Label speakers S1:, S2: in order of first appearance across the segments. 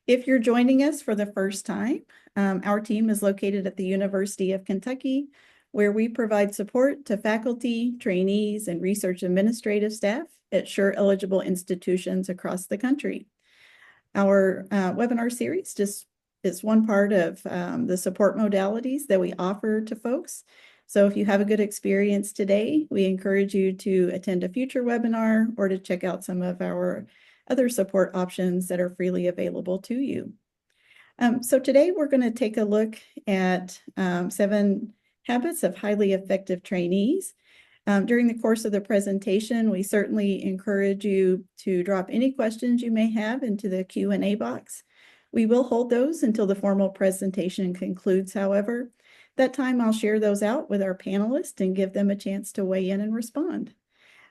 S1: If you're joining us for the first time, our team is located at the University of Kentucky, where we provide support to faculty, trainees, and research administrative staff at SURE-eligible institutions across the country. Our webinar series just is one part of the support modalities that we offer to folks. So if you have a good experience today, we encourage you to attend a future webinar or to check out some of our other support options that are freely available to you. So today we're going to take a look at 7 habits of highly effective trainees. During the course of the presentation, we certainly encourage you to drop any questions you may have into the Q&A box. We will hold those until the formal presentation concludes, however. That time I'll share those out with our panelists and give them a chance to weigh in and respond.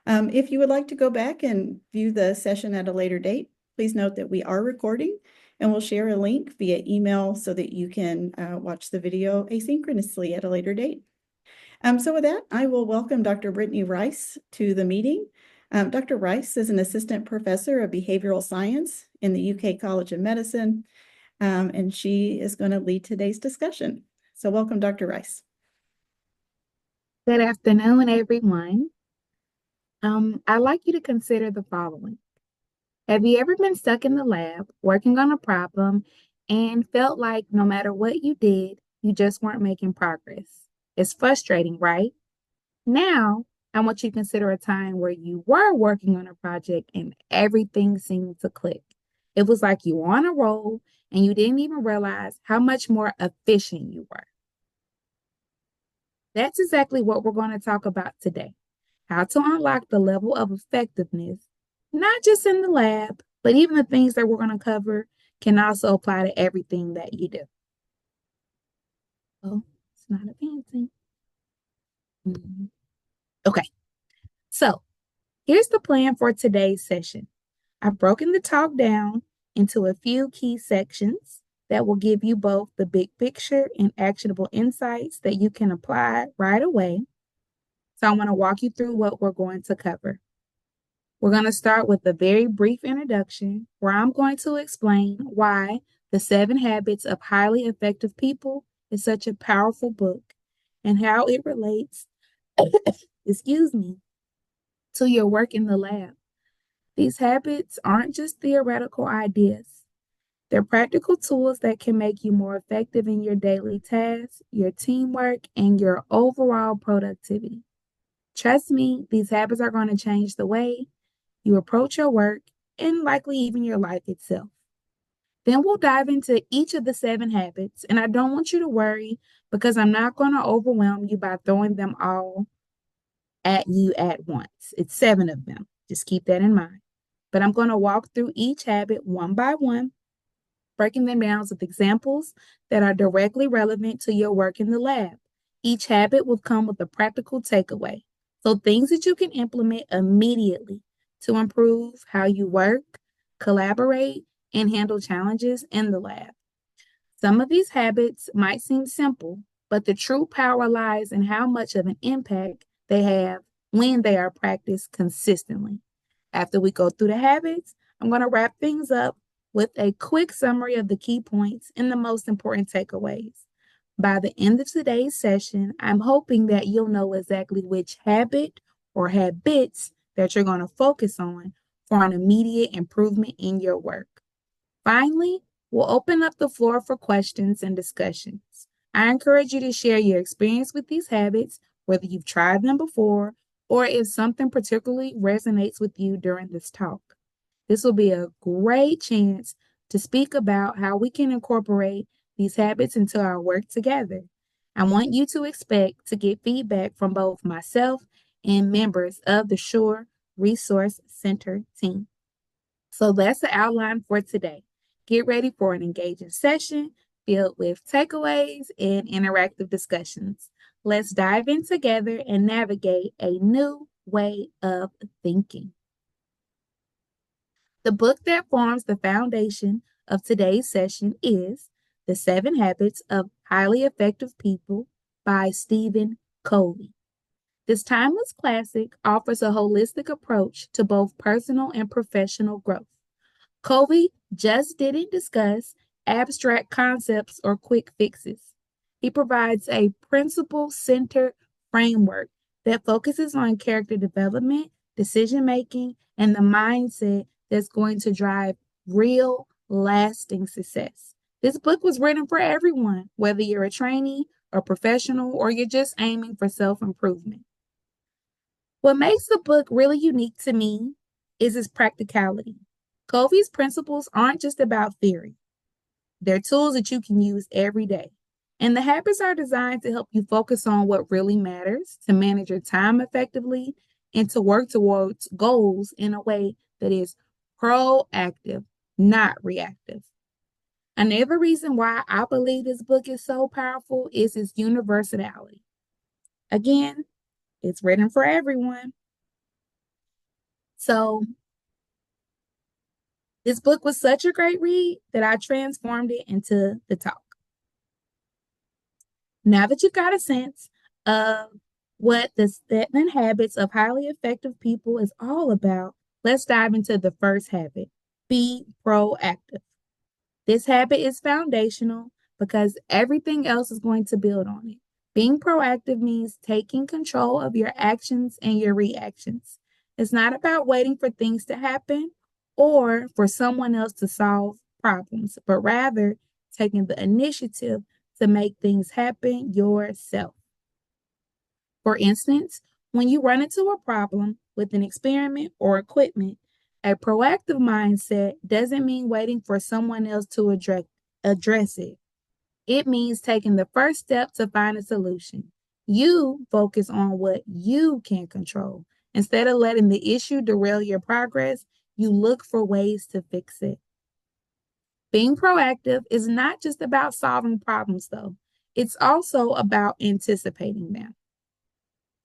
S1: If you would like to go back and view the session at a later date, please note that we are recording and we'll share a link via email so that you can watch the video asynchronously at a later date. So with that, I will welcome Dr. Brittany Rice to the meeting. Dr. Rice is an assistant professor of behavioral science in the UK College of Medicine, and she is going to lead today's discussion. So welcome, Dr. Rice.
S2: Good afternoon, everyone. I'd like you to consider the following. Have you ever been stuck in the lab working on a problem and felt like no matter what you did, you just weren't making progress? It's frustrating, right? Now, I want you to consider a time where you were working on a project and everything seemed to click. It was like you were on a roll and you didn't even realize how much more efficient you were. That's exactly what we're going to talk about today. How to unlock the level of effectiveness, not just in the lab, but even the things that we're going to cover can also apply to everything that you do. Oh, it's not advancing. Okay, so here's the plan for today's session. I've broken the talk down into a few key sections that will give you both the big picture and actionable insights that you can apply right away. So I want to walk you through what we're going to cover. We're going to start with a very brief introduction where I'm going to explain why The 7 Habits of Highly Effective People is such a powerful book and how it relates, excuse me, to your work in the lab. These habits aren't just theoretical ideas. They're practical tools that can make you more effective in your daily tasks, your teamwork, and your overall productivity. Trust me, these habits are going to change the way you approach your work and likely even your life itself. Then we'll dive into each of the 7 habits, and I don't want you to worry because I'm not going to overwhelm you by throwing them all at you at once. It's 7 of them. Just keep that in mind. But I'm going to walk through each habit one by one, breaking them down with examples that are directly relevant to your work in the lab. Each habit will come with a practical takeaway. So things that you can implement immediately to improve how you work, collaborate, and handle challenges in the lab. Some of these habits might seem simple, but the true power lies in how much of an impact they have when they are practiced consistently. After we go through the habits, I'm going to wrap things up with a quick summary of the key points and the most important takeaways. By the end of today's session, I'm hoping that you'll know exactly which habit or habits that you're going to focus on for an immediate improvement in your work. Finally, we'll open up the floor for questions and discussions. I encourage you to share your experience with these habits, whether you've tried them before or if something particularly resonates with you during this talk. This will be a great chance to speak about how we can incorporate these habits into our work together. I want you to expect to get feedback from both myself and members of the SURE Resource Center team. So that's the outline for today. Get ready for an engaging session filled with takeaways and interactive discussions. Let's dive in together and navigate a new way of thinking. The book that forms the foundation of today's session is The 7 Habits of Highly Effective People by Stephen Covey. This timeless classic offers a holistic approach to both personal and professional growth. Covey just didn't discuss abstract concepts or quick fixes. He provides a principle centered framework that focuses on character development, decision making, and the mindset that's going to drive real, lasting success. This book was written for everyone, whether you're a trainee, a professional, or you're just aiming for self improvement. What makes the book really unique to me is its practicality. Covey's principles aren't just about theory, they're tools that you can use every day. And the habits are designed to help you focus on what really matters, to manage your time effectively, and to work towards goals in a way that is proactive, not reactive. Another reason why I believe this book is so powerful is its universality. Again, it's written for everyone. So, this book was such a great read that I transformed it into the talk. Now that you got a sense of what the 7 habits of highly effective people is all about, let's dive into the first habit: be proactive. This habit is foundational because everything else is going to build on it. Being proactive means taking control of your actions and your reactions. It's not about waiting for things to happen or for someone else to solve problems, but rather taking the initiative to make things happen yourself. For instance, when you run into a problem with an experiment or equipment, a proactive mindset doesn't mean waiting for someone else to address it. It means taking the first step to find a solution. You focus on what you can control. Instead of letting the issue derail your progress, you look for ways to fix it. Being proactive is not just about solving problems, though. It's also about anticipating them.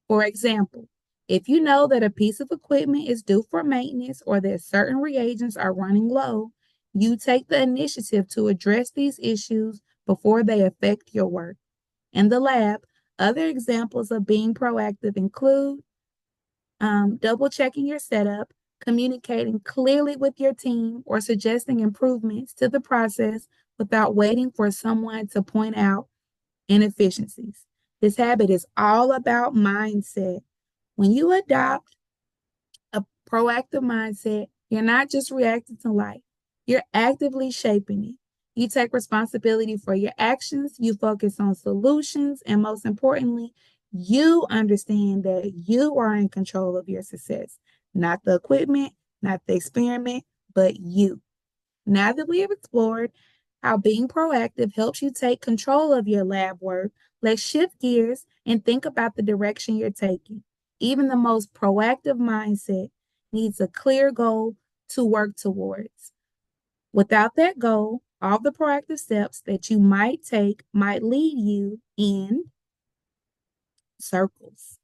S2: For example, if you know that a piece of equipment is due for maintenance or that certain reagents are running low, you take the initiative to address these issues before they affect your work. In the lab, other examples of being proactive include double checking your setup, communicating clearly with your team, or suggesting improvements to the process without waiting for someone to point out inefficiencies. This habit is all about mindset. When you adopt a proactive mindset, you're not just reacting to life, you're actively shaping it. You take responsibility for your actions, you focus on solutions, and most importantly, you understand that you are in control of your success, not the equipment, not the experiment, but you. Now that we have explored how being proactive helps you take control of your lab work, let's shift gears and think about the direction you're taking. Even the most proactive mindset needs a clear goal to work towards. Without that goal, all the proactive steps that you might take might lead you in circles.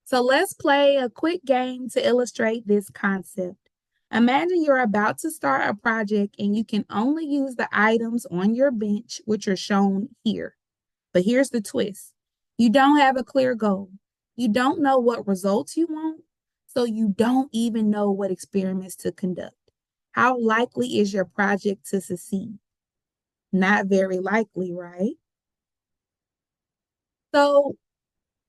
S2: So let's play a quick game to illustrate this concept. Imagine you're about to start a project and you can only use the items on your bench, which are shown here. But here's the twist: you don't have a clear goal. You don't know what results you want, so you don't even know what experiments to conduct. How likely is your project to succeed? Not very likely, right? So,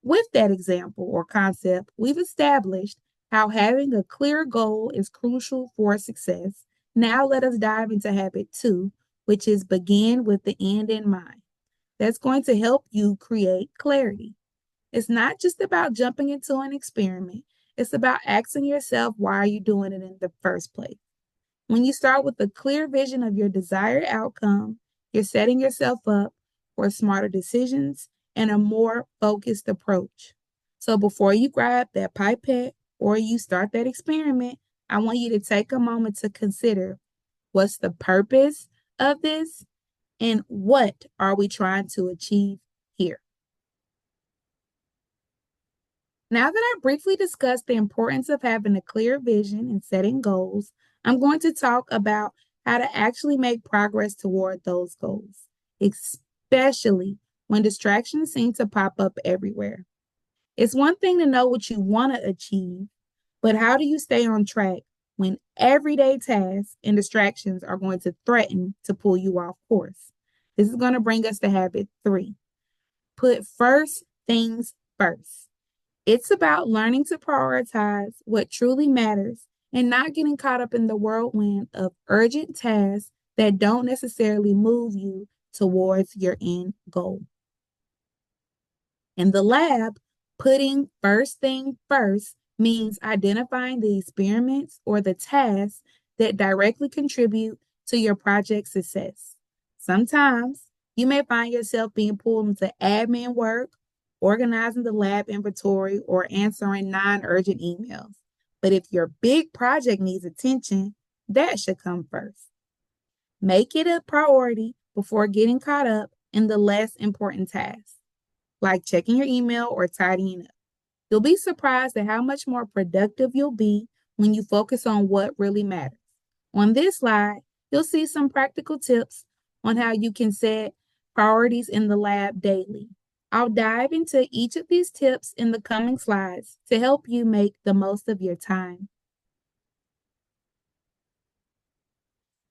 S2: with that example or concept, we've established how having a clear goal is crucial for success. Now, let us dive into habit 2, which is begin with the end in mind. That's going to help you create clarity. It's not just about jumping into an experiment, it's about asking yourself, why are you doing it in the first place? When you start with a clear vision of your desired outcome, you're setting yourself up for smarter decisions and a more focused approach. So before you grab that pipette or you start that experiment, I want you to take a moment to consider, what's the purpose of this and what are we trying to achieve here? Now that I briefly discussed the importance of having a clear vision and setting goals, I'm going to talk about how to actually make progress toward those goals, especially when distractions seem to pop up everywhere. It's one thing to know what you want to achieve, but how do you stay on track when everyday tasks and distractions are going to threaten to pull you off course. This is going to bring us to habit 3. Put first things first. It's about learning to prioritize what truly matters and not getting caught up in the whirlwind of urgent tasks that don't necessarily move you towards your end goal. In the lab, putting first thing first means identifying the experiments or the tasks that directly contribute to your project's success. Sometimes you may find yourself being pulled into admin work, organizing the lab inventory, or answering non-urgent emails. But if your big project needs attention, that should come first. Make it a priority before getting caught up in the less important tasks, like checking your email or tidying up. You'll be surprised at how much more productive you'll be when you focus on what really matters. On this slide, you'll see some practical tips on how you can set priorities in the lab daily. I'll dive into each of these tips in the coming slides to help you make the most of your time.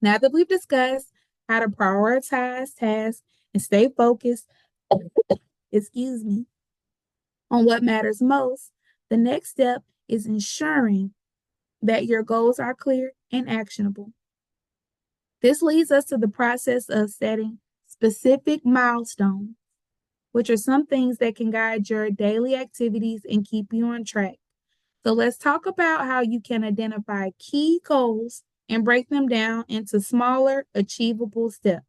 S2: Now that we've discussed how to prioritize tasks and stay focused, on what matters most, the next step is ensuring that your goals are clear and actionable. This leads us to the process of setting specific milestones, which are some things that can guide your daily activities and keep you on track. So let's talk about how you can identify key goals and break them down into smaller, achievable steps.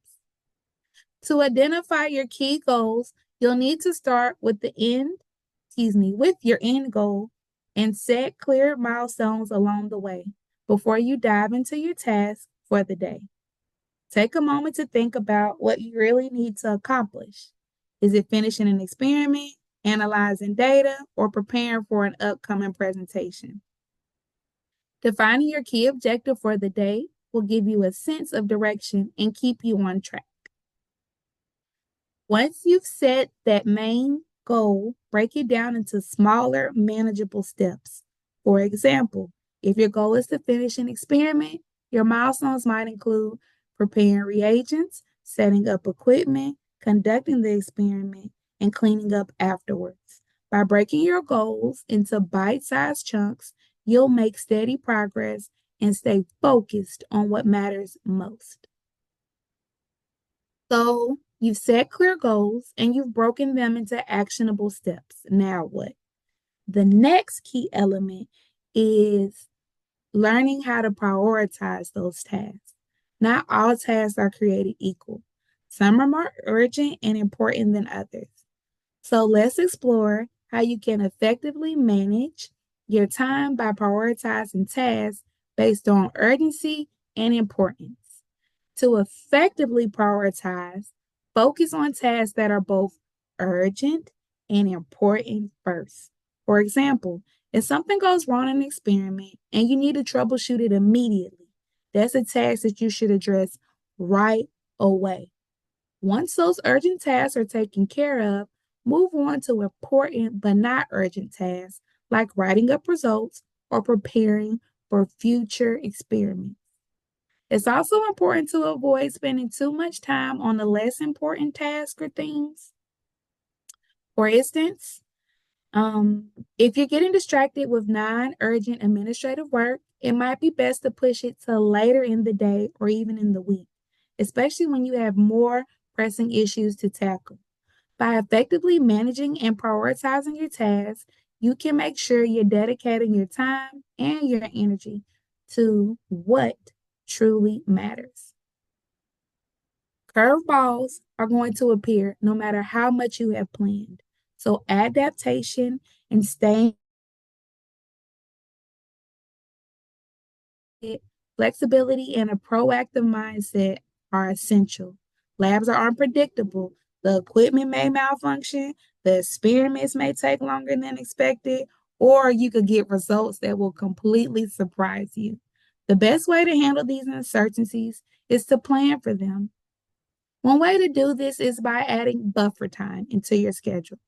S2: To identify your key goals, you'll need to start with your end goal and set clear milestones along the way before you dive into your task for the day. Take a moment to think about what you really need to accomplish. Is it finishing an experiment, analyzing data, or preparing for an upcoming presentation? Defining your key objective for the day will give you a sense of direction and keep you on track. Once you've set that main goal, break it down into smaller, manageable steps. For example, if your goal is to finish an experiment, your milestones might include preparing reagents, setting up equipment, conducting the experiment, and cleaning up afterwards. By breaking your goals into bite-sized chunks, you'll make steady progress and stay focused on what matters most. So, you've set clear goals and you've broken them into actionable steps. Now what? The next key element is learning how to prioritize those tasks. Not all tasks are created equal. Some are more urgent and important than others. So let's explore how you can effectively manage your time by prioritizing tasks based on urgency and importance. To effectively prioritize, focus on tasks that are both urgent and important first. For example, if something goes wrong in an experiment and you need to troubleshoot it immediately, that's a task that you should address right away. Once those urgent tasks are taken care of, move on to important but not urgent tasks like writing up results or preparing for future experiments. It's also important to avoid spending too much time on the less important tasks or things. For instance, if you're getting distracted with non-urgent administrative work, it might be best to push it to later in the day or even in the week, especially when you have more pressing issues to tackle. By effectively managing and prioritizing your tasks, you can make sure you're dedicating your time and your energy to what truly matters. Curveballs are going to appear no matter how much you have planned. So adaptation and staying flexibility and a proactive mindset are essential. Labs are unpredictable. The equipment may malfunction, the experiments may take longer than expected, or you could get results that will completely surprise you. The best way to handle these uncertainties is to plan for them. One way to do this is by adding buffer time into your schedule.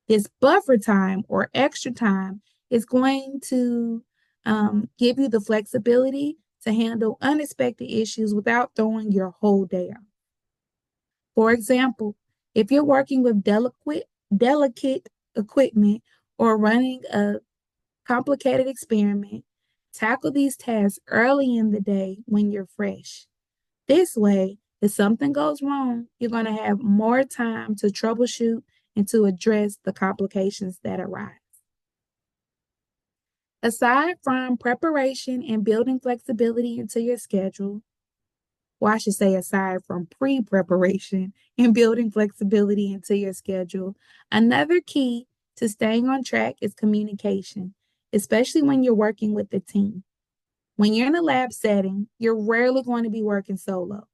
S2: This buffer time or extra time is going to give you the flexibility to handle unexpected issues without throwing your whole day out. For example, if you're working with delicate equipment or running a complicated experiment, tackle these tasks early in the day when you're fresh. This way, if something goes wrong, you're going to have more time to troubleshoot and to address the complications that arise. Aside from preparation and building flexibility into your schedule, well, I should say, aside from pre-preparation and building flexibility into your schedule, another key to staying on track is communication, especially when you're working with the team. When you're in a lab setting, you're rarely going to be working solo.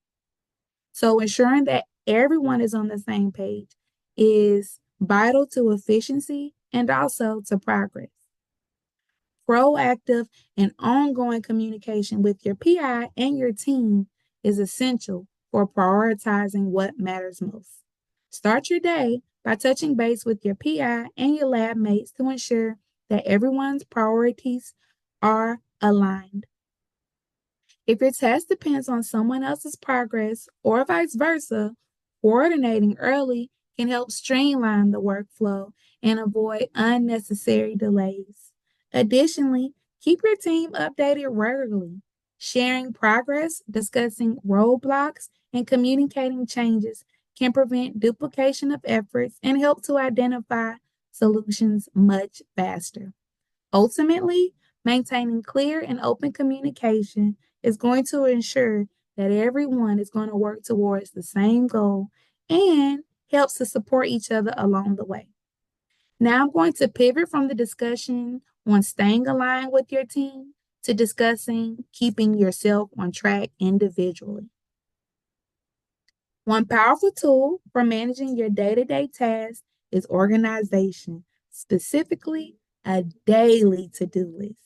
S2: So ensuring that everyone is on the same page is vital to efficiency and also to progress. Proactive and ongoing communication with your PI and your team is essential for prioritizing what matters most. Start your day by touching base with your PI and your lab mates to ensure that everyone's priorities are aligned. If your test depends on someone else's progress or vice versa, coordinating early can help streamline the workflow and avoid unnecessary delays. Additionally, keep your team updated regularly. Sharing progress, discussing roadblocks, and communicating changes can prevent duplication of efforts and help to identify solutions much faster. Ultimately, maintaining clear and open communication is going to ensure that everyone is going to work towards the same goal and helps to support each other along the way. Now I'm going to pivot from the discussion on staying aligned with your team to discussing keeping yourself on track individually. One powerful tool for managing your day-to-day tasks is organization, specifically a daily to-do list.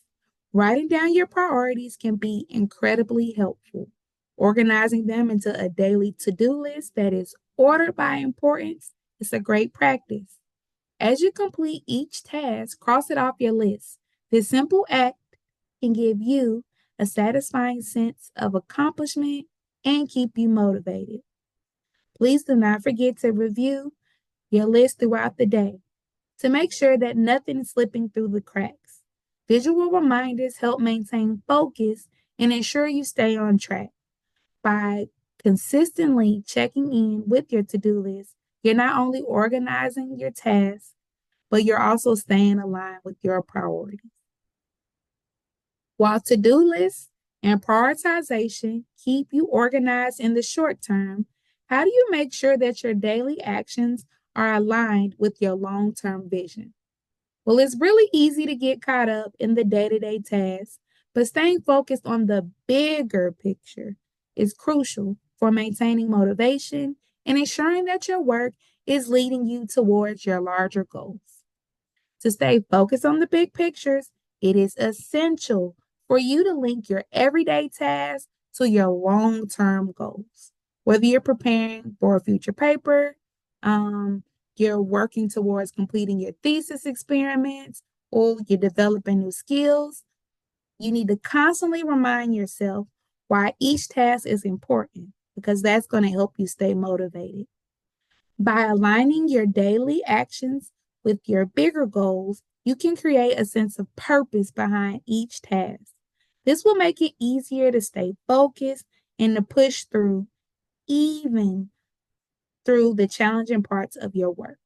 S2: Writing down your priorities can be incredibly helpful. Organizing them into a daily to-do list that is ordered by importance is a great practice. As you complete each task, cross it off your list. This simple act can give you a satisfying sense of accomplishment and keep you motivated. Please do not forget to review your list throughout the day to make sure that nothing is slipping through the cracks. Visual reminders help maintain focus and ensure you stay on track. By consistently checking in with your to-do list, you're not only organizing your tasks, but you're also staying aligned with your priorities. While to-do lists and prioritization keep you organized in the short term, how do you make sure that your daily actions are aligned with your long-term vision? Well, it's really easy to get caught up in the day-to-day tasks, but staying focused on the bigger picture is crucial for maintaining motivation and ensuring that your work is leading you towards your larger goals. To stay focused on the big pictures, it is essential for you to link your everyday tasks to your long-term goals. Whether you're preparing for a future paper, you're working towards completing your thesis experiments, or you're developing new skills, you need to constantly remind yourself why each task is important, because that's going to help you stay motivated. By aligning your daily actions with your bigger goals, you can create a sense of purpose behind each task. This will make it easier to stay focused and to push through, even through the challenging parts of your work.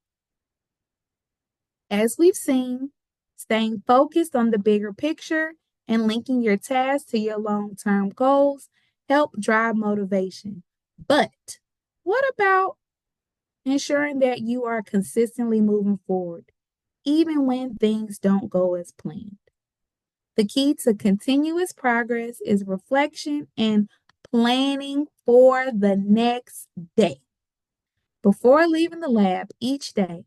S2: As we've seen, staying focused on the bigger picture and linking your tasks to your long-term goals help drive motivation. But what about ensuring that you are consistently moving forward, even when things don't go as planned? The key to continuous progress is reflection and planning for the next day. Before leaving the lab each day,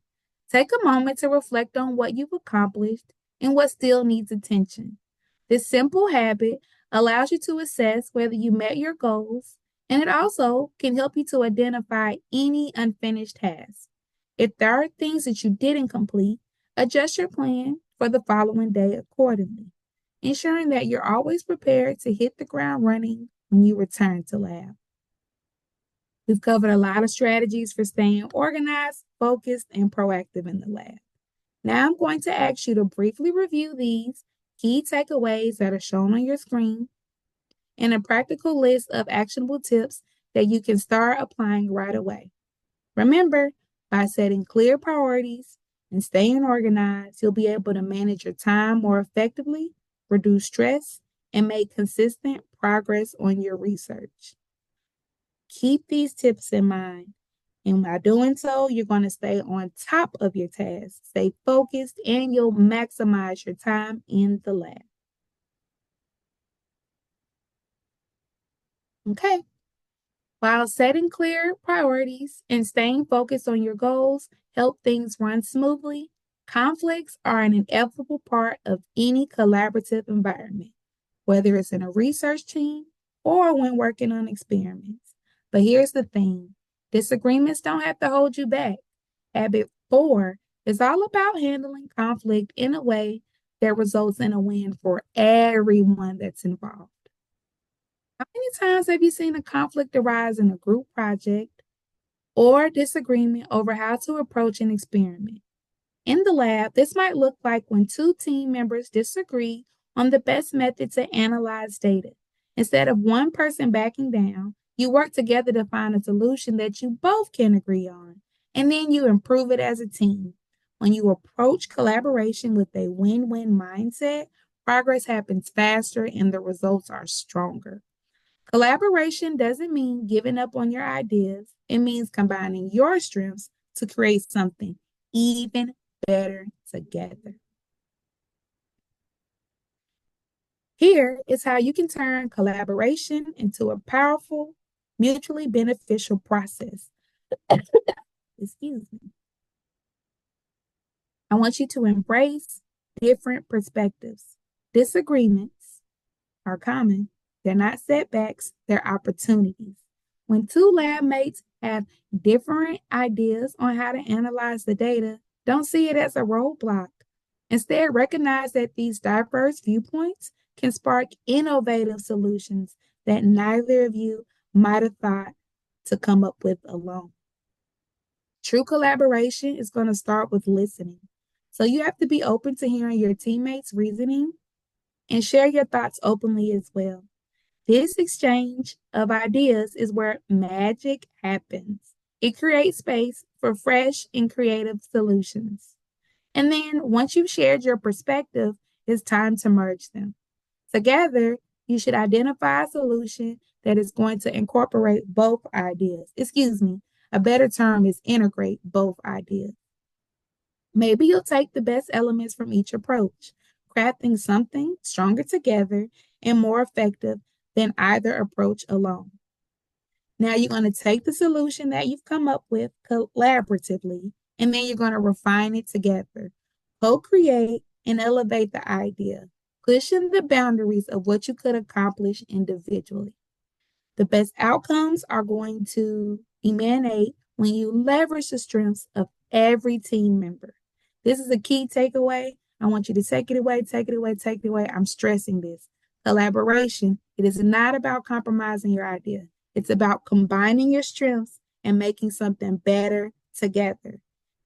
S2: take a moment to reflect on what you've accomplished and what still needs attention. This simple habit allows you to assess whether you met your goals, and it also can help you to identify any unfinished tasks. If there are things that you didn't complete, adjust your plan for the following day accordingly. ensuring that you're always prepared to hit the ground running when you return to lab. We've covered a lot of strategies for staying organized, focused, and proactive in the lab. Now I'm going to ask you to briefly review these key takeaways that are shown on your screen and a practical list of actionable tips that you can start applying right away. Remember, by setting clear priorities and staying organized, you'll be able to manage your time more effectively, reduce stress, and make consistent progress on your research. Keep these tips in mind. And by doing so, you're going to stay on top of your tasks, stay focused, and you'll maximize your time in the lab. Okay. While setting clear priorities and staying focused on your goals help things run smoothly, conflicts are an inevitable part of any collaborative environment, whether it's in a research team or when working on experiments. But here's the thing, disagreements don't have to hold you back. Habit 4 is all about handling conflict in a way that results in a win for everyone that's involved. How many times have you seen a conflict arise in a group project or disagreement over how to approach an experiment? In the lab, this might look like when two team members disagree on the best method to analyze data. Instead of one person backing down, you work together to find a solution that you both can agree on, and then you improve it as a team. When you approach collaboration with a win-win mindset, progress happens faster and the results are stronger. Collaboration doesn't mean giving up on your ideas. It means combining your strengths to create something even better together. Here is how you can turn collaboration into a powerful, mutually beneficial process. Excuse me. I want you to embrace different perspectives. Disagreements are common. They're not setbacks, they're opportunities. When two lab mates have different ideas on how to analyze the data, don't see it as a roadblock. Instead, recognize that these diverse viewpoints can spark innovative solutions that neither of you might have thought to come up with alone. True collaboration is going to start with listening. So you have to be open to hearing your teammates' reasoning and share your thoughts openly as well. This exchange of ideas is where magic happens. It creates space for fresh and creative solutions. And then once you've shared your perspective, it's time to merge them. Together, you should identify a solution that is going to incorporate both ideas. A better term is integrate both ideas. Maybe you'll take the best elements from each approach, crafting something stronger together and more effective than either approach alone. Now you're going to take the solution that you've come up with collaboratively, and then you're going to refine it together, co-create and elevate the idea, pushing the boundaries of what you could accomplish individually. The best outcomes are going to emanate when you leverage the strengths of every team member. This is a key takeaway. I want you to take it away, take it away, take it away. I'm stressing this. Collaboration, it is not about compromising your idea. It's about combining your strengths and making something better together.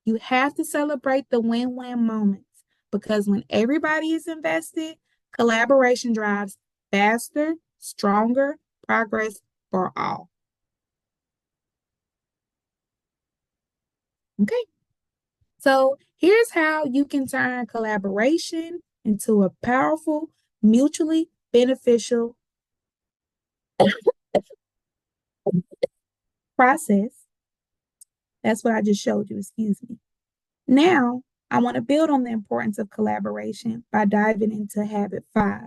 S2: You have to celebrate the win-win moments because when everybody is invested, collaboration drives faster, stronger progress for all. Okay. So here's how you can turn collaboration into a powerful, mutually beneficial process. That's what I just showed you, excuse me. Now, I want to build on the importance of collaboration by diving into habit 5,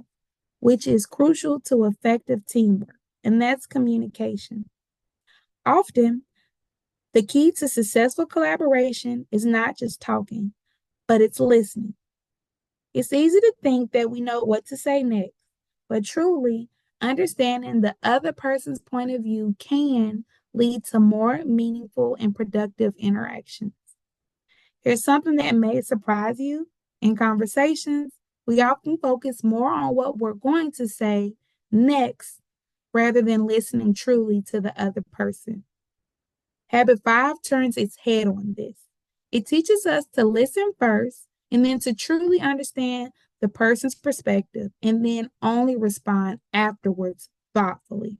S2: which is crucial to effective teamwork, and that's communication. Often, the key to successful collaboration is not just talking, but it's listening. It's easy to think that we know what to say next, but truly, understanding the other person's point of view can lead to more meaningful and productive interactions. Here's something that may surprise you. In conversations, We often focus more on what we're going to say next rather than listening truly to the other person. Habit 5 turns its head on this. It teaches us to listen first and then to truly understand the person's perspective and then only respond afterwards thoughtfully.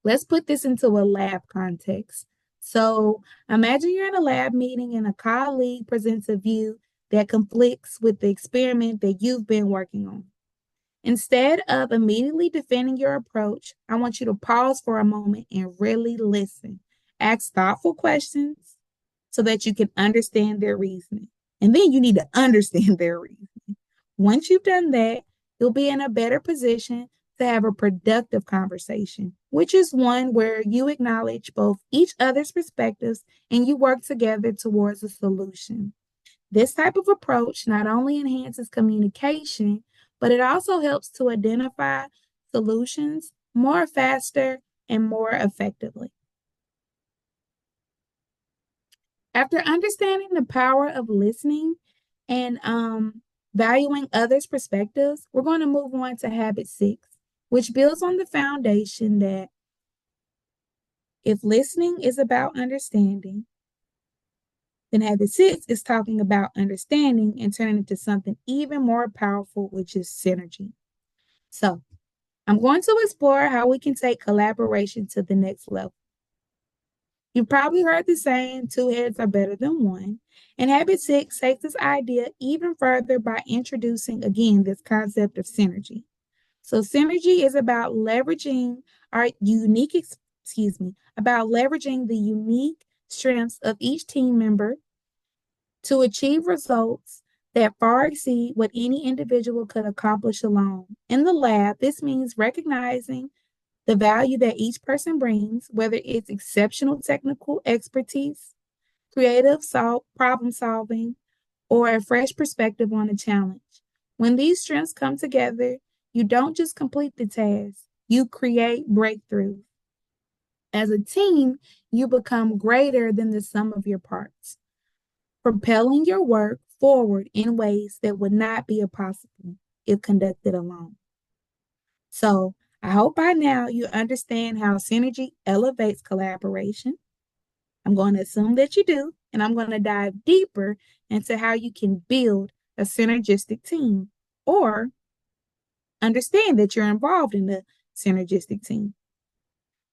S2: Let's put this into a lab context. So imagine you're in a lab meeting and a colleague presents a view that conflicts with the experiment that you've been working on. Instead of immediately defending your approach, I want you to pause for a moment and really listen. Ask thoughtful questions so that you can understand their reasoning. And then you need to understand their reasoning. Once you've done that, you'll be in a better position to have a productive conversation, which is one where you acknowledge both each other's perspectives and you work together towards a solution. This type of approach not only enhances communication, but it also helps to identify solutions more faster and more effectively. After understanding the power of listening and valuing others' perspectives, we're going to move on to habit 6, which builds on the foundation that if listening is about understanding, then habit 6 is talking about understanding and turning it to something even more powerful, which is synergy. So I'm going to explore how we can take collaboration to the next level. You've probably heard the saying, 2 heads are better than one. And habit 6 takes this idea even further by introducing, again, this concept of synergy. So synergy is about leveraging about leveraging the unique strengths of each team member to achieve results that far exceed what any individual could accomplish alone. In the lab, this means recognizing the value that each person brings, whether it's exceptional technical expertise, creative problem solving, or a fresh perspective on a challenge. When these strengths come together, you don't just complete the task, you create breakthroughs. As a team, you become greater than the sum of your parts, propelling your work forward in ways that would not be possible if conducted alone. So, I hope by now you understand how synergy elevates collaboration. I'm going to assume that you do, and I'm going to dive deeper into how you can build a synergistic team or understand that you're involved in a synergistic team.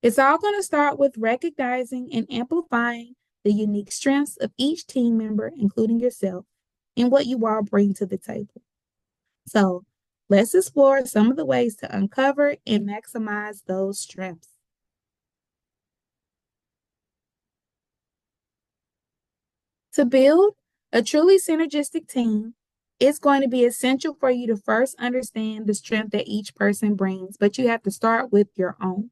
S2: It's all going to start with recognizing and amplifying the unique strengths of each team member, including yourself, and what you all bring to the table. So, let's explore some of the ways to uncover and maximize those strengths. To build a truly synergistic team, it's going to be essential for you to first understand the strength that each person brings, but you have to start with your own.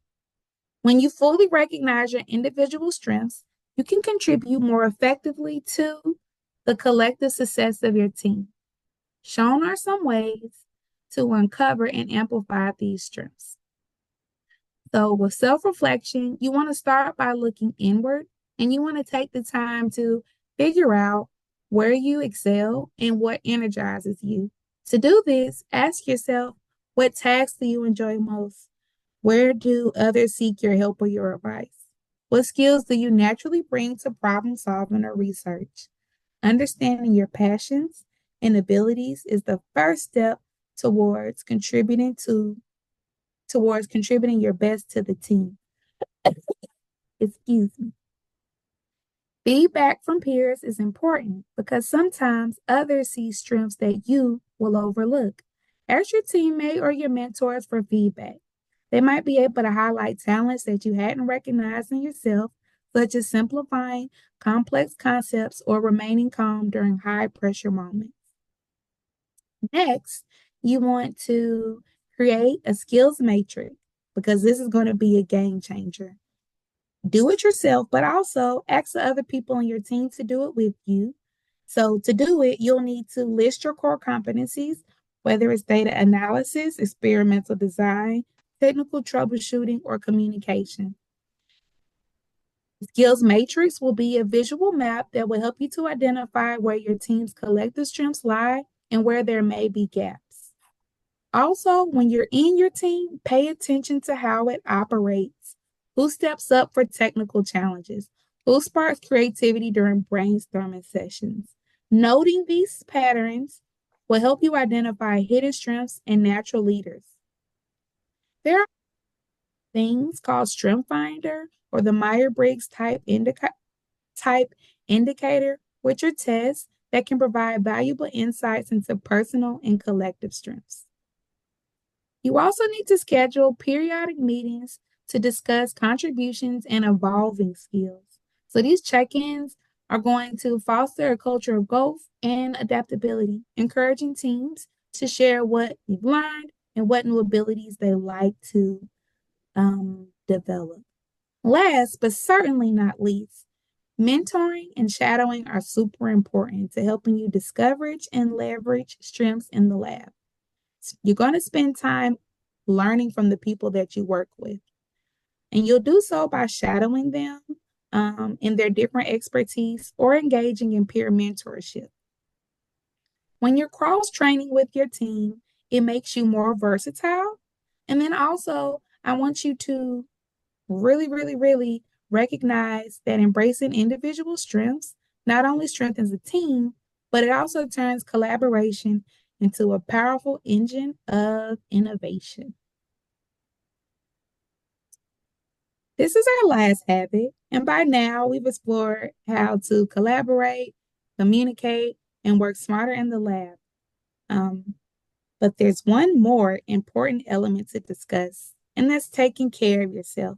S2: When you fully recognize your individual strengths, you can contribute more effectively to the collective success of your team. Shown are some ways to uncover and amplify these strengths. So, with self reflection, you want to start by looking inward and you want to take the time to figure out where you excel and what energizes you. To do this, ask yourself, what tasks do you enjoy most? Where do others seek your help or your advice? What skills do you naturally bring to problem solving or research? Understanding your passions and abilities is the first step towards contributing your best to the team. Excuse me. Feedback from peers is important because sometimes others see strengths that you will overlook. Ask your teammate or your mentors for feedback. They might be able to highlight talents that you hadn't recognized in yourself, such as simplifying complex concepts or remaining calm during high pressure moments. Next, you want to create a skills matrix because this is going to be a game changer. Do it yourself, but also ask the other people on your team to do it with you. So to do it, you'll need to list your core competencies, whether it's data analysis, experimental design, technical troubleshooting, or communication. The skills matrix will be a visual map that will help you to identify where your team's collective strengths lie and where there may be gaps. Also, when you're in your team, pay attention to how it operates. Who steps up for technical challenges? Who sparks creativity during brainstorming sessions? Noting these patterns will help you identify hidden strengths and natural leaders. There are things called Strength Finder or the Myers-Briggs type indicator, which are tests that can provide valuable insights into personal and collective strengths. You also need to schedule periodic meetings to discuss contributions and evolving skills. So these check-ins are going to foster a culture of growth and adaptability, encouraging teams to share what you've learned and what new abilities they like to develop. Last, but certainly not least, mentoring and shadowing are super important to helping you discover and leverage strengths in the lab. You're going to spend time learning from the people that you work with, and you'll do so by shadowing them in their different expertise or engaging in peer mentorship. When you're cross-training with your team, it makes you more versatile. And then also, I want you to really recognize that embracing individual strengths not only strengthens the team, but it also turns collaboration into a powerful engine of innovation. This is our last habit, and by now we've explored how to collaborate, communicate, and work smarter in the lab. But there's one more important element to discuss, and that's taking care of yourself.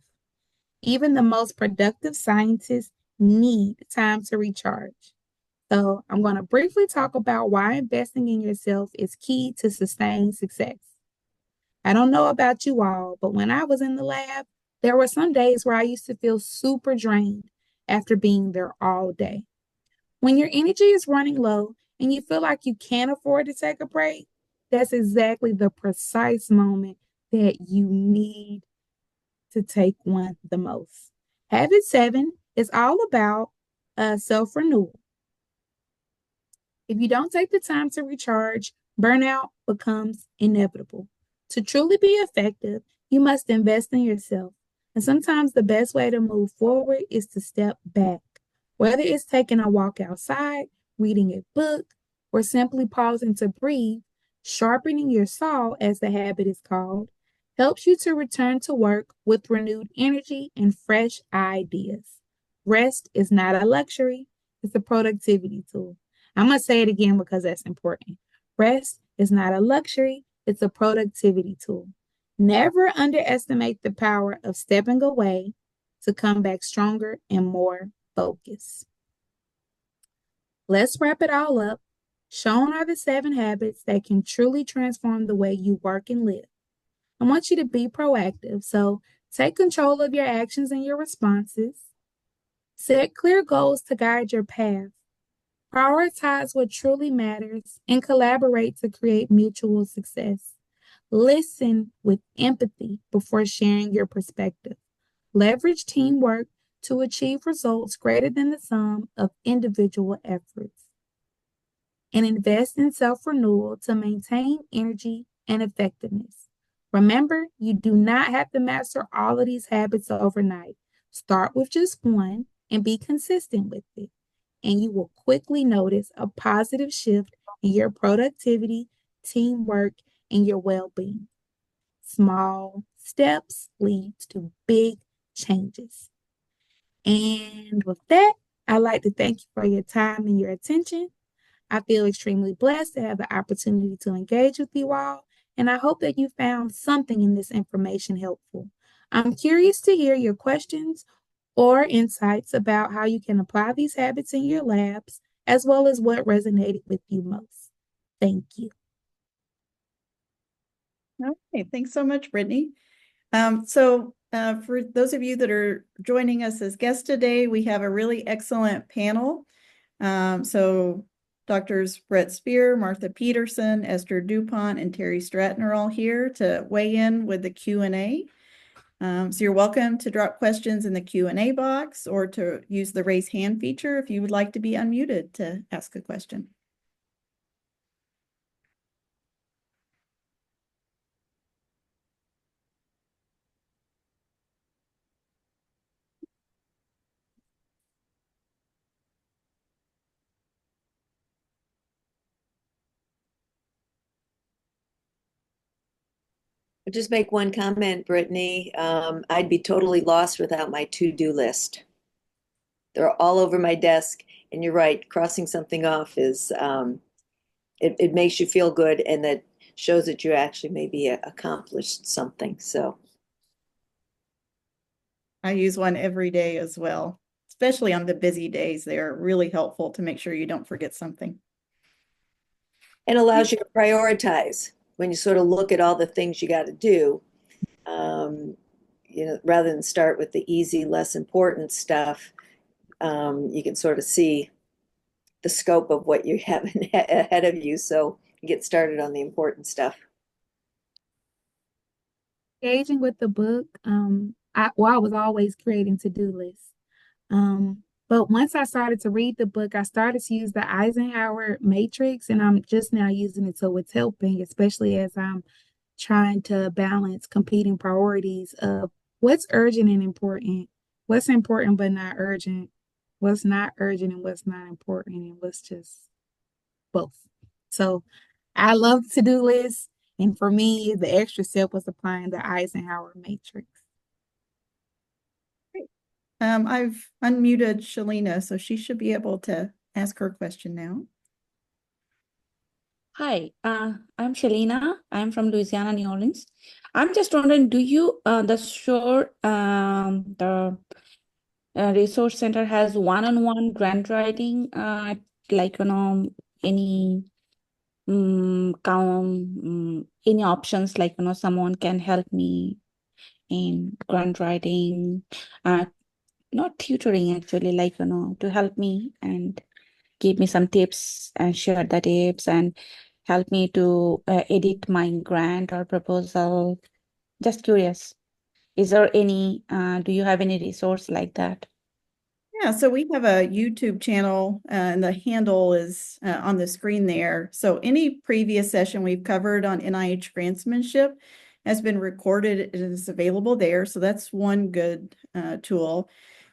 S2: Even the most productive scientists need time to recharge. So I'm going to briefly talk about why investing in yourself is key to sustained success. I don't know about you all, but when I was in the lab, there were some days where I used to feel super drained after being there all day. When your energy is running low and you feel like you can't afford to take a break, that's exactly the precise moment that you need to take one the most. Habit 7 is all about self-renewal. If you don't take the time to recharge, burnout becomes inevitable. To truly be effective, you must invest in yourself. And sometimes the best way to move forward is to step back. Whether it's taking a walk outside, reading a book, or simply pausing to breathe, sharpening your saw, as the habit is called, helps you to return to work with renewed energy and fresh ideas. Rest is not a luxury, it's a productivity tool. I'm going to say it again because that's important. Rest is not a luxury, it's a productivity tool. Never underestimate the power of stepping away to come back stronger and more focused. Let's wrap it all up. Shown are the 7 habits that can truly transform the way you work and live. I want you to be proactive, so take control of your actions and your responses. Set clear goals to guide your path. Prioritize what truly matters and collaborate to create mutual success. Listen with empathy before sharing your perspective. Leverage teamwork to achieve results greater than the sum of individual efforts. And invest in self-renewal to maintain energy and effectiveness. Remember, you do not have to master all of these habits overnight. Start with just one and be consistent with it. And you will quickly notice a positive shift in your productivity, teamwork, and your well-being. Small steps lead to big changes. And with that, I'd like to thank you for your time and your attention. I feel extremely blessed to have the opportunity to engage with you all, and I hope that you found something in this information helpful. I'm curious to hear your questions or insights about how you can apply these habits in your labs, as well as what resonated with you most. Thank you.
S1: Okay, thanks so much, Brittany. For those of you that are joining us as guests today, we have a really excellent panel. Doctors Brett Spear, Martha Peterson, Esther DuPont, and Terry Stratton are all here to weigh in with the Q&A. So you're welcome to drop questions in the Q&A box or to use the raise hand feature if you would like to be unmuted to ask a question.
S3: I'll just make one comment, Brittany. I'd be totally lost without my to-do list. They're all over my desk, and you're right, crossing something off is it makes you feel good, and that shows that you actually maybe accomplished something. So,
S1: I use one every day as well, especially on the busy days. They're really helpful to make sure you don't forget something.
S3: and allows you to prioritize when you sort of look at all the things you got to do. Um, rather than start with the easy, less important stuff, you can sort of see the scope of what you have ahead of you. So you get started on the important stuff.
S2: Engaging with the book, I was always creating to-do lists. But once I started to read the book, I started to use the Eisenhower matrix, and I'm just now using it. So it's helping, especially as I'm trying to balance competing priorities of what's urgent and important, what's important but not urgent, what's not urgent and what's not important, and what's just both. So I love to-do lists. And for me, the extra step was applying the Eisenhower matrix.
S1: I've unmuted Shalina, so she should be able to ask her question now.
S4: Hi, I'm Shalina. I'm from Louisiana, New Orleans. I'm just wondering, do you, the Shore, the Resource Center has one-on-one grant writing, like, any, any options, like, someone can help me in grant writing, uh, not tutoring actually, like, to help me and give me some tips and share the tips and help me to edit my grant or proposal. Just curious, is there any, do you have any resource like that?
S1: Yeah, so we have a YouTube channel and the handle is on the screen there. So any previous session we've covered on NIH grantsmanship has been recorded. It is available there. So that's one good tool.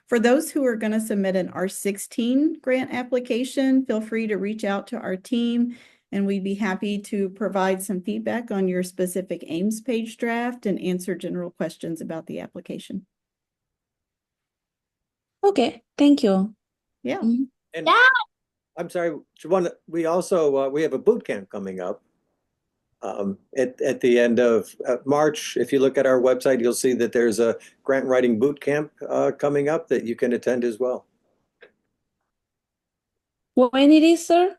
S1: For those who are going to submit an R16 grant application, feel free to reach out to our team and we'd be happy to provide some feedback on your specific Ames page draft and answer general questions about the application.
S4: Okay, thank you.
S1: Yeah.
S5: And I'm sorry, we also we have a boot camp coming up at the end of March. If you look at our website, you'll see that there's a grant writing boot camp coming up that you can attend as well.
S4: When it is, sir?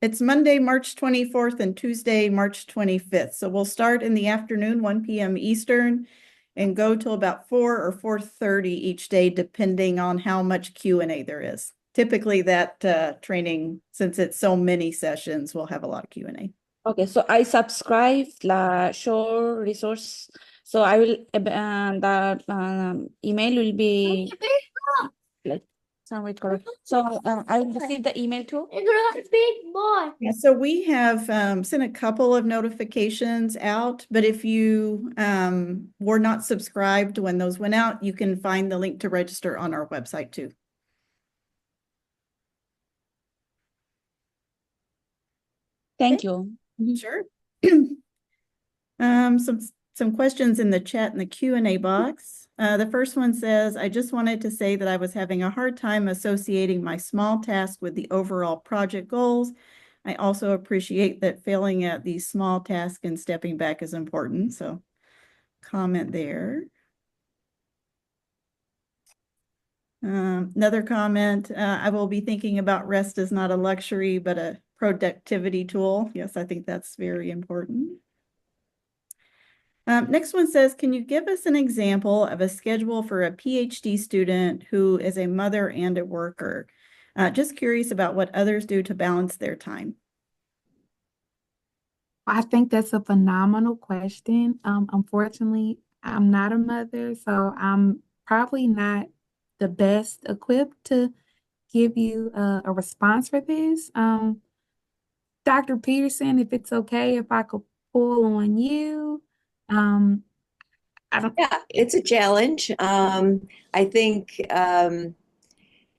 S1: It's Monday, March 24th and Tuesday, March 25th. So we'll start in the afternoon, 1 p.m. Eastern, and go till about 4 or 4:30 each day, depending on how much Q&A there is. Typically that training, since it's so many sessions, will have a lot of Q&A.
S4: Okay, so I subscribe the Shore Resource. So I will, the email will be like, so I will receive the email too.
S1: Yeah, so we have sent a couple of notifications out, but if you were not subscribed when those went out, you can find the link to register on our website too.
S4: Thank you.
S1: Sure. Some questions in the chat in the Q&A box. The first one says, I just wanted to say that I was having a hard time associating my small task with the overall project goals. I also appreciate that failing at these small tasks and stepping back is important. So comment there. Another comment, I will be thinking about rest as not a luxury, but a productivity tool. Yes, I think that's very important. Next one says, can you give us an example of a schedule for a PhD student who is a mother and a worker? Just curious about what others do to balance their time.
S2: I think that's a phenomenal question. Unfortunately, I'm not a mother, so I'm probably not the best equipped to give you a response for this. Dr. Peterson, if it's okay, if I could pull on you. I don't.
S3: Yeah, it's a challenge. I think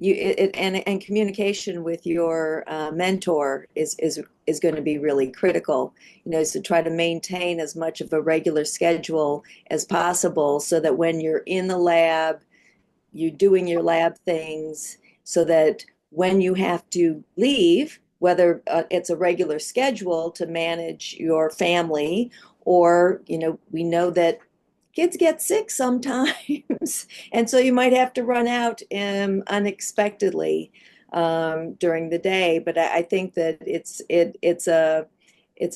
S3: and communication with your mentor is going to be really critical. So try to maintain as much of a regular schedule as possible, so that when you're in the lab, you're doing your lab things, so that when you have to leave, whether it's a regular schedule to manage your family, or we know that kids get sick sometimes, and so you might have to run out unexpectedly during the day. But I think that it's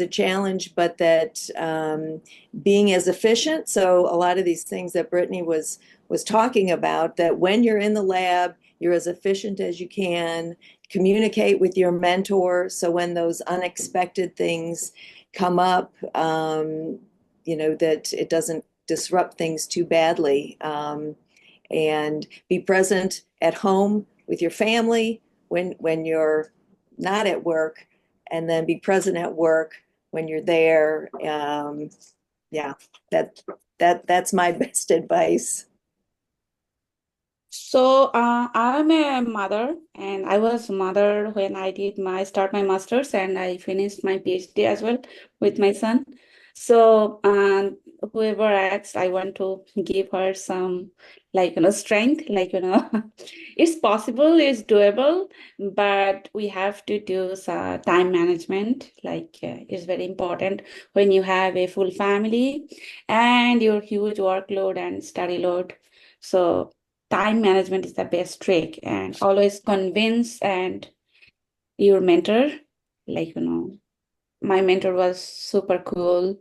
S3: a challenge, but that being as efficient. So a lot of these things that Brittany was talking about, that when you're in the lab, you're as efficient as you can. Communicate with your mentor, so when those unexpected things come up, that it doesn't disrupt things too badly. And be present at home with your family when you're not at work, and then be present at work when you're there. Yeah, that's my best advice.
S4: So I'm a mother, and I was mother when I did start my master's, and I finished my PhD as well with my son. So whoever asks, I want to give her some strength, it's possible, it's doable, but we have to do some time management. It's very important when you have a full family and your huge workload and study load. So time management is the best trick, and always convince and your mentor. My mentor was super cool.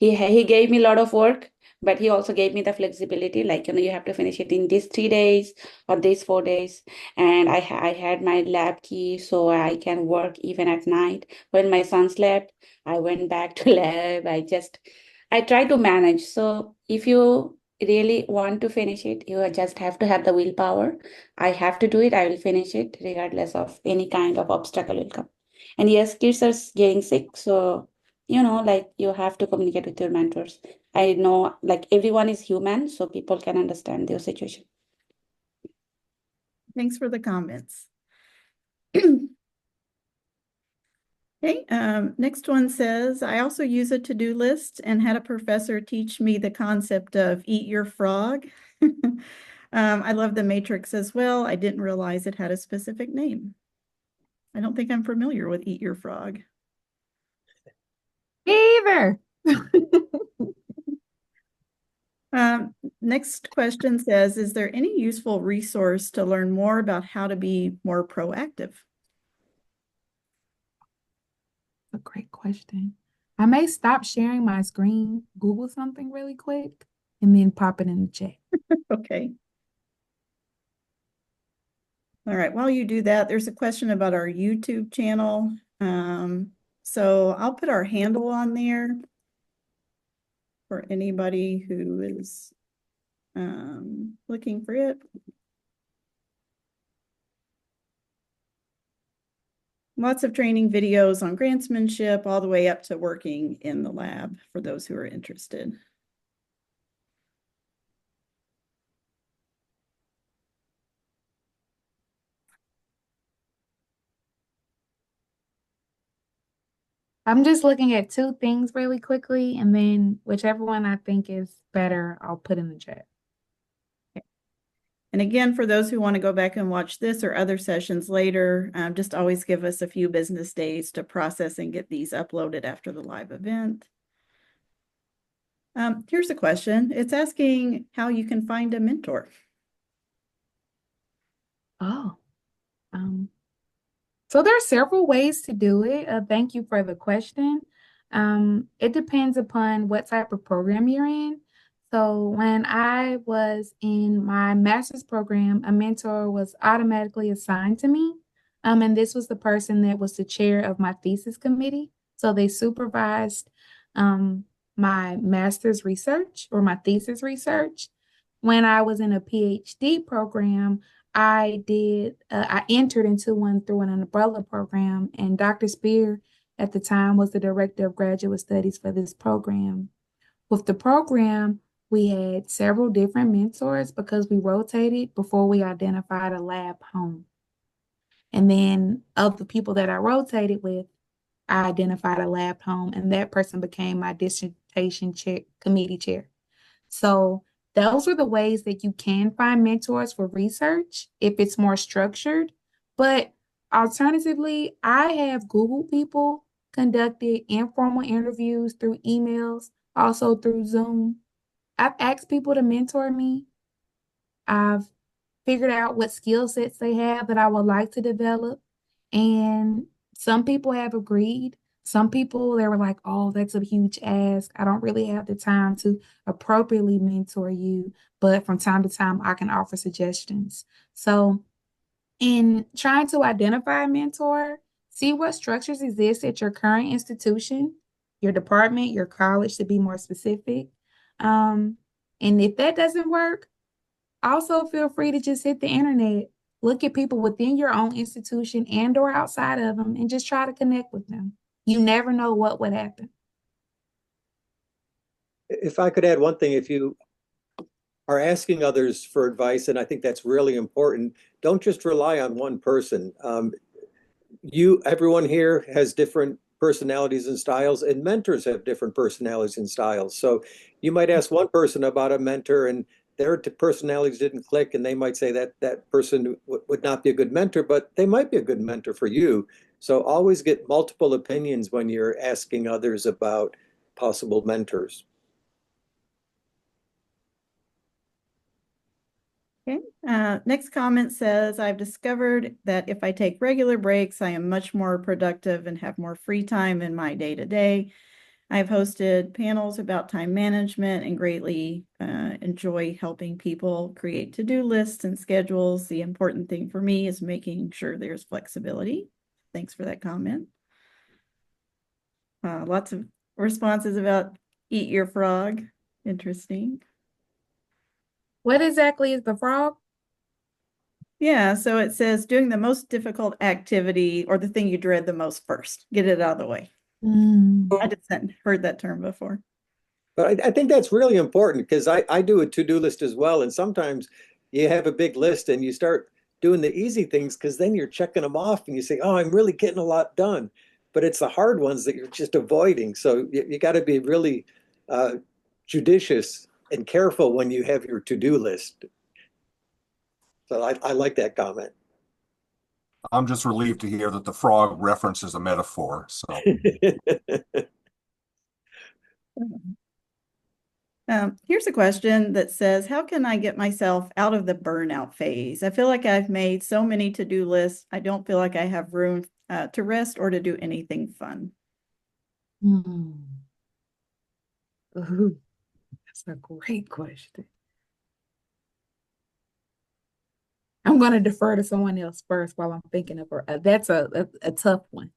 S4: He gave me a lot of work, but he also gave me the flexibility, you have to finish it in these 3 days or these 4 days. And I had my lab key, so I can work even at night. When my son slept, I went back to lab. I try to manage. So if you really want to finish it, you just have to have the willpower. I have to do it. I will finish it regardless of any kind of obstacle will come. And yes, kids are getting sick. So, you have to communicate with your mentors. I know, everyone is human, so people can understand their situation.
S1: Thanks for the comments. Okay, next one says, I also use a to-do list and had a professor teach me the concept of eat your frog. I love the matrix as well. I didn't realize it had a specific name. I don't think I'm familiar with eat your frog.
S2: Me either.
S1: Next question says, is there any useful resource to learn more about how to be more proactive?
S2: A great question. I may stop sharing my screen, Google something really quick, and then pop it in the chat.
S1: Okay. All right, while you do that, there's a question about our YouTube channel. So I'll put our handle on there for anybody who is looking for it. Lots of training videos on grantsmanship, all the way up to working in the lab for those who are interested.
S2: I'm just looking at two things really quickly, and then whichever one I think is better, I'll put in the chat.
S1: And again, for those who want to go back and watch this or other sessions later, just always give us a few business days to process and get these uploaded after the live event. Here's a question. It's asking how you can find a mentor.
S2: Oh, so there are several ways to do it. Thank you for the question. It depends upon what type of program you're in. So when I was in my master's program, a mentor was automatically assigned to me. And this was the person that was the chair of my thesis committee. So they supervised my master's research or my thesis research. When I was in a PhD program, I entered into one through an umbrella program, and Dr. Spear at the time was the director of graduate studies for this program. With the program, we had several different mentors because we rotated before we identified a lab home. And then of the people that I rotated with, I identified a lab home, and that person became my dissertation chair, committee chair. So those are the ways that you can find mentors for research if it's more structured. But alternatively, I have Googled people, conducted informal interviews through emails, also through Zoom. I've asked people to mentor me. I've figured out what skill sets they have that I would like to develop. And some people have agreed. Some people, they were like, oh, that's a huge ask. I don't really have the time to appropriately mentor you. But from time to time, I can offer suggestions. So, in trying to identify a mentor, see what structures exist at your current institution, your department, your college, to be more specific. And if that doesn't work, also feel free to just hit the internet, look at people within your own institution and or outside of them, and just try to connect with them. You never know what would happen.
S5: If I could add one thing, if you are asking others for advice, and I think that's really important, don't just rely on one person. Everyone here has different personalities and styles, and mentors have different personalities and styles. So you might ask one person about a mentor and their personalities didn't click, and they might say that that person would not be a good mentor, but they might be a good mentor for you. So always get multiple opinions when you're asking others about possible mentors.
S1: Okay. Next comment says, I've discovered that if I take regular breaks, I am much more productive and have more free time in my day-to-day. I've hosted panels about time management and greatly enjoy helping people create to-do lists and schedules. The important thing for me is making sure there's flexibility. Thanks for that comment. Lots of responses about eat your frog. Interesting.
S2: What exactly is the frog?
S1: Yeah, so it says doing the most difficult activity or the thing you dread the most first. Get it out of the way. I just hadn't heard that term before.
S5: But I think that's really important because I do a to-do list as well. And sometimes you have a big list and you start doing the easy things because then you're checking them off and you say, oh, I'm really getting a lot done. But it's the hard ones that you're just avoiding. So you got to be really judicious and careful when you have your to-do list. So I like that comment.
S6: I'm just relieved to hear that the frog reference is a metaphor. So
S1: Here's a question that says, how can I get myself out of the burnout phase? I feel like I've made so many to-do lists. I don't feel like I have room to rest or to do anything fun.
S2: Ooh, that's a great question. I'm going to defer to someone else first while I'm thinking of her. That's a tough one.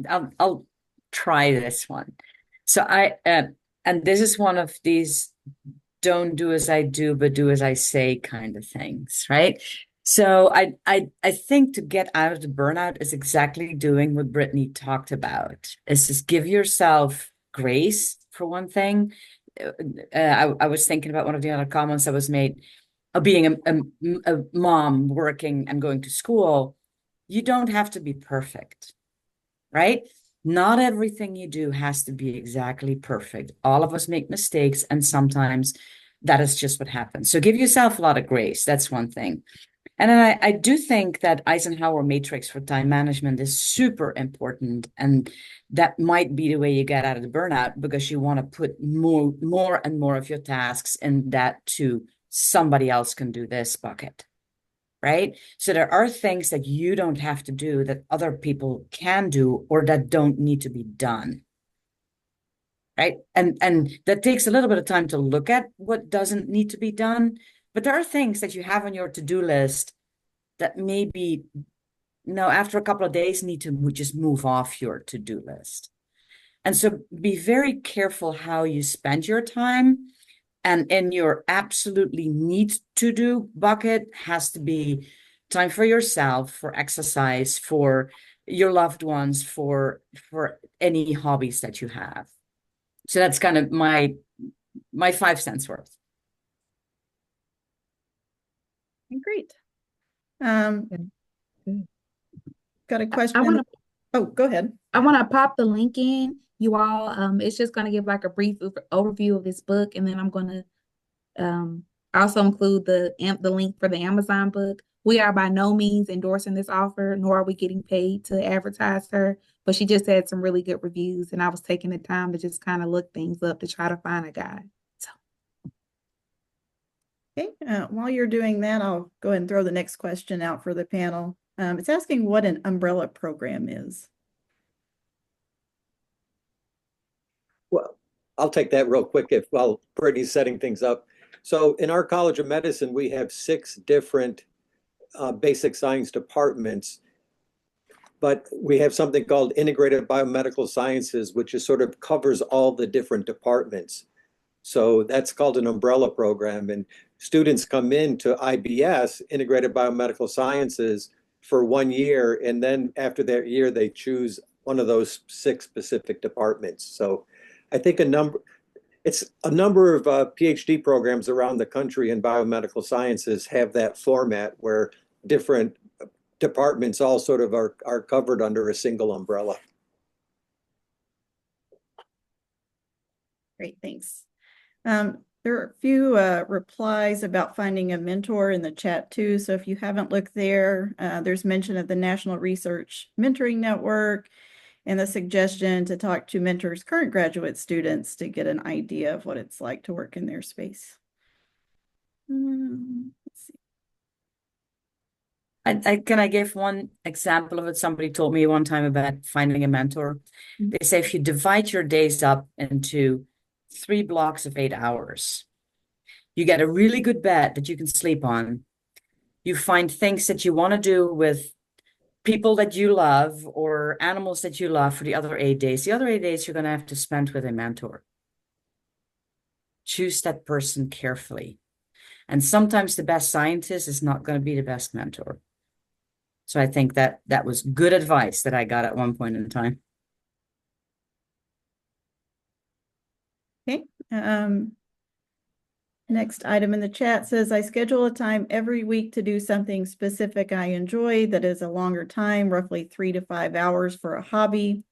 S7: I'll try this one. So and this is one of these don't do as I do, but do as I say kind of things, right? So I think to get out of the burnout is exactly doing what Brittany talked about. Is just give yourself grace for one thing. I was thinking about one of the other comments that was made of being a mom working and going to school. You don't have to be perfect, right? Not everything you do has to be exactly perfect. All of us make mistakes, and sometimes that is just what happens. So give yourself a lot of grace. That's one thing. And then I do think that Eisenhower matrix for time management is super important. And that might be the way you get out of the burnout, because you want to put more and more of your tasks in that to somebody else can do this bucket. Right? So there are things that you don't have to do that other people can do or that don't need to be done. Right? And that takes a little bit of time to look at what doesn't need to be done. But there are things that you have on your to-do list that maybe, after a couple of days need to just move off your to-do list. And so be very careful how you spend your time. And in your absolutely need to do bucket has to be time for yourself, for exercise, for your loved ones, for any hobbies that you have. So that's kind of my my 5 cents worth.
S1: Great. Um,
S2: Good.
S1: got a
S2: I
S1: question.
S2: want to
S1: Oh, go ahead.
S2: pop the link in, you all. It's just going to give like a brief overview of this book, and then I'm going to also include the link for the Amazon book. We are by no means endorsing this offer, nor are we getting paid to advertise her, but she just had some really good reviews, and I was taking the time to just kind of look things up to try to find a guide. So
S1: Okay, while you're doing that, I'll go ahead and throw the next question out for the panel. It's asking what an umbrella program is.
S5: Well, I'll take that real quick while Brittany's setting things up. So in our College of Medicine, we have 6 different basic science departments, but we have something called Integrated Biomedical Sciences, which is sort of covers all the different departments. So that's called an umbrella program. And students come into IBS, Integrated Biomedical Sciences, for 1 year. And then after that year, they choose one of those 6 specific departments. So I think it's a number of PhD programs around the country in biomedical sciences have that format where different departments all sort of are covered under a single umbrella.
S1: Great, thanks. There are a few replies about finding a mentor in the chat too. So if you haven't looked there, there's mention of the National Research Mentoring Network and the suggestion to talk to mentors' current graduate students to get an idea of what it's like to work in their space. Let's see.
S7: Can I give one example of it? Somebody told me one time about finding a mentor. They say if you divide your days up into 3 blocks of 8 hours, you get a really good bed that you can sleep on. You find things that you want to do with people that you love or animals that you love for the other 8 days. The other 8 days you're going to have to spend with a mentor. Choose that person carefully. And sometimes the best scientist is not going to be the best mentor. So I think that was good advice that I got at one point in time.
S1: Okay. Next item in the chat says, I schedule a time every week to do something specific I enjoy that is a longer time, roughly 3 to 5 hours for a hobby.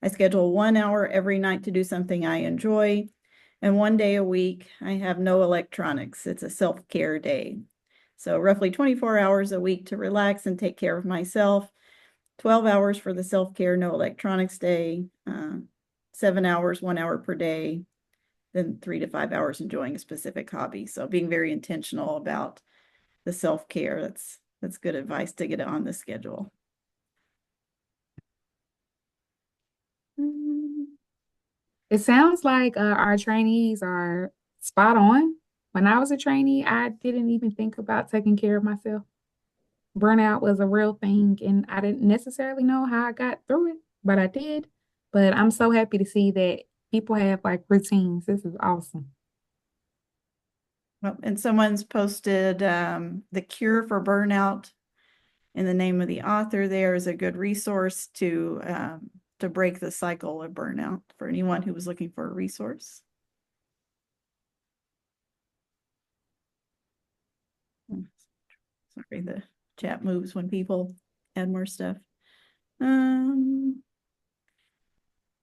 S1: I schedule 1 hour every night to do something I enjoy. And 1 day a week, I have no electronics. It's a self-care day. So roughly 24 hours a week to relax and take care of myself. 12 hours for the self-care, no electronics day. 7 hours, 1 hour per day. Then 3 to 5 hours enjoying a specific hobby. So being very intentional about the self-care, that's good advice to get it on the schedule.
S2: it sounds like our trainees are spot on. When I was a trainee, I didn't even think about taking care of myself. Burnout was a real thing, and I didn't necessarily know how I got through it, but I did. But I'm so happy to see that people have like routines. This is awesome.
S1: Well, and someone's posted The Cure for Burnout, and the name of the author there is a good resource to break the cycle of burnout for anyone who was looking for a resource. Sorry, the chat moves when people add more stuff.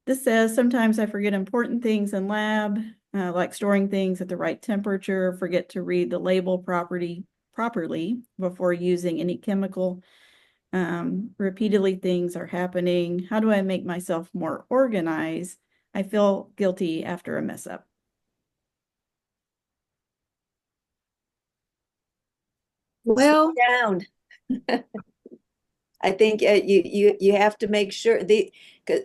S1: This says, sometimes I forget important things in lab, like storing things at the right temperature, forget to read the label properly before using any chemical. Repeatedly things are happening. How do I make myself more organized? I feel guilty after a mess up.
S2: Well,
S3: Down. I think you have to make sure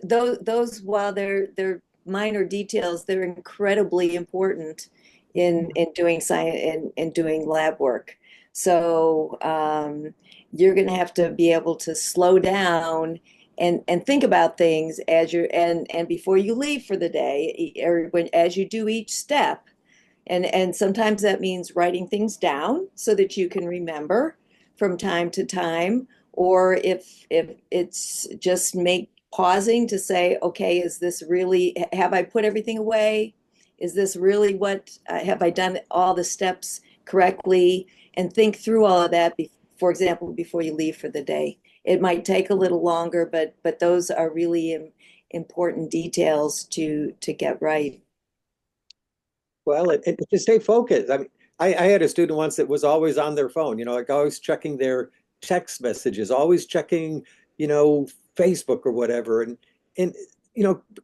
S3: those while they're minor details, they're incredibly important in doing science and doing lab work. So you're going to have to be able to slow down and think about things as you're and before you leave for the day, or as you do each step. And sometimes that means writing things down so that you can remember from time to time, or if it's just pausing to say, okay, is this really, have I put everything away? Is this really what, have I done all the steps correctly? And think through all of that, for example, before you leave for the day. It might take a little longer, but those are really important details to get right.
S5: Well, and to stay focused. I mean, I had a student once that was always on their phone, like always checking their text messages, always checking, Facebook or whatever, and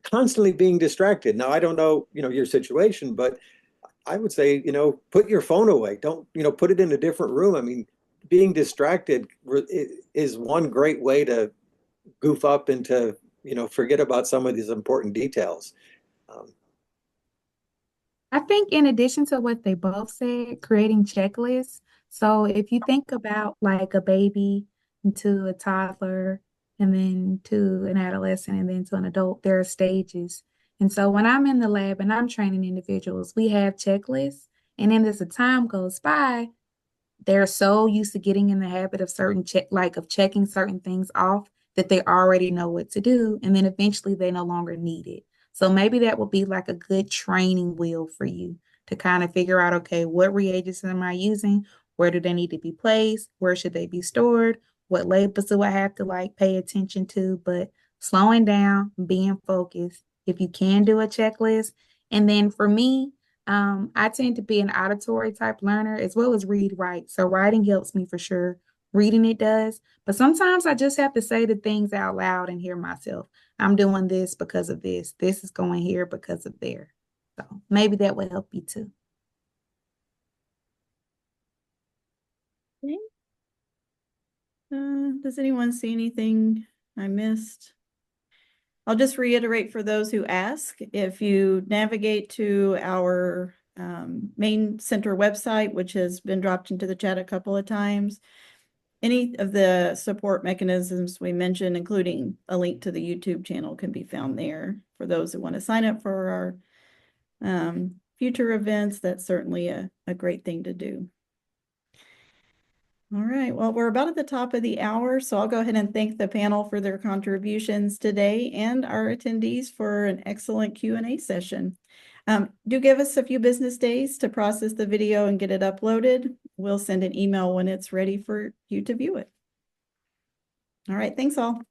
S5: constantly being distracted. Now, I don't know, your situation, but I would say, put your phone away. Don't, put it in a different room. I mean, being distracted is one great way to goof up and to, forget about some of these important details.
S2: I think in addition to what they both said, creating checklists. So if you think about like a baby to a toddler and then to an adolescent and then to an adult, there are stages. And so when I'm in the lab and I'm training individuals, we have checklists. And then as the time goes by, they're so used to getting in the habit of checking certain things off that they already know what to do. And then eventually they no longer need it. So maybe that would be like a good training wheel for you to kind of figure out, okay, what reagents am I using? Where do they need to be placed? Where should they be stored? What labels do I have to like pay attention to? But slowing down, being focused, if you can do a checklist. And then for me, I tend to be an auditory type learner as well as read, write. So writing helps me for sure. Reading it does. But sometimes I just have to say the things out loud and hear myself. I'm doing this because of this. This is going here because of there. So maybe that would help you too.
S1: Okay. Does anyone see anything I missed? I'll just reiterate for those who ask, if you navigate to our main center website, which has been dropped into the chat a couple of times, any of the support mechanisms we mentioned, including a link to the YouTube channel, can be found there. For those who want to sign up for our future events, that's certainly a great thing to do. All right, well, we're about at the top of the hour, so I'll go ahead and thank the panel for their contributions today and our attendees for an excellent Q&A session. Do give us a few business days to process the video and get it uploaded. We'll send an email when it's ready for you to view it. All right, thanks all.